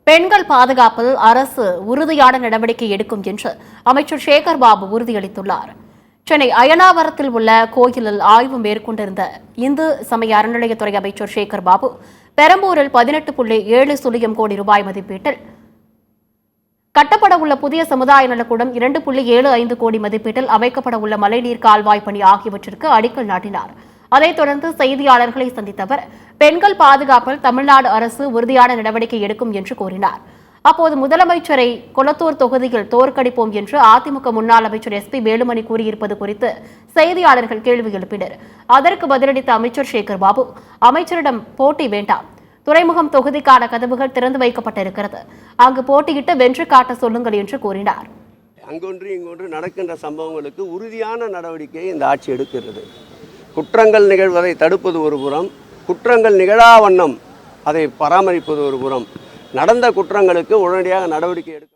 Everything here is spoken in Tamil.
பெண்கள் பாதுகாப்பில் அரசு உறுதியான நடவடிக்கை எடுக்கும் என்று அமைச்சர் சேகர் பாபு உறுதியளித்துள்ளார். சென்னை அயனாவரத்தில் உள்ள கோயிலில் ஆய்வு மேற்கொண்டிருந்த இந்து சமய அறநிலையத்துறை அமைச்சர் சேகர் பாபு பெரம்பூரில் 18.7 கோடி ரூபாய் மதிப்பீட்டில் கட்டப்பட உள்ள புதிய சமுதாய நலக்கூடம் 2.75 கோடி மதிப்பீட்டில் அமைக்கப்பட உள்ள மழைநீர் கால்வாய் பணி ஆகியவற்றிற்கு அடிக்கல் நாட்டினார். அதைத் தொடர்ந்து செய்தியாளர்களை சந்தித்த அவர் பெண்கள் பாதுகாப்பில் தமிழ்நாடு அரசு உறுதியான நடவடிக்கை எடுக்கும் என்று கூறினார். அப்போது முதலமைச்சரை கொளத்தூர் தொகுதியில் தோற்கடிப்போம் என்று அதிமுக முன்னாள் அமைச்சர் SP வேலுமணி கூறியிருப்பது குறித்து செய்தியாளர்கள் கேள்வி எழுப்பினர். அதற்கு பதிலளித்த அமைச்சர் சேகர் பாபு, அமைச்சரிடம் போட்டி வேண்டாம், துறைமுகம் தொகுதிக்கான கதவுகள் திறந்து வைக்கப்பட்டிருக்கிறது, அங்கு போட்டியிட்டு வென்று காட்ட சொல்லுங்கள் என்று கூறினார். அங்கொன்று இங்கொன்று நடக்கின்ற சம்பவங்களுக்கு உறுதியான நடவடிக்கையை இந்த ஆட்சி எடுக்கிறது. குற்றங்கள் நிகழ்வதை தடுப்பது ஒரு புறம், குற்றங்கள் நிகழா வண்ணம் அதை பராமரிப்பது ஒரு புறம், நடந்த குற்றங்களுக்கு உடனடியாக நடவடிக்கை எடுக்க